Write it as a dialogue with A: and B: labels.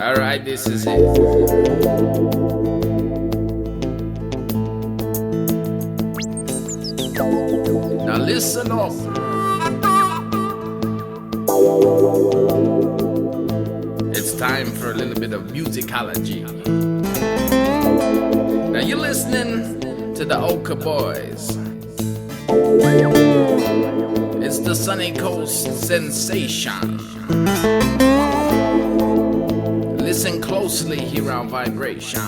A: Alright, this is it. Now listen up. It's time for a little bit of musicology. Now you're listening to the Oka Boys. It's the Sunny Coast Sensation. Listen closely here on Vibration.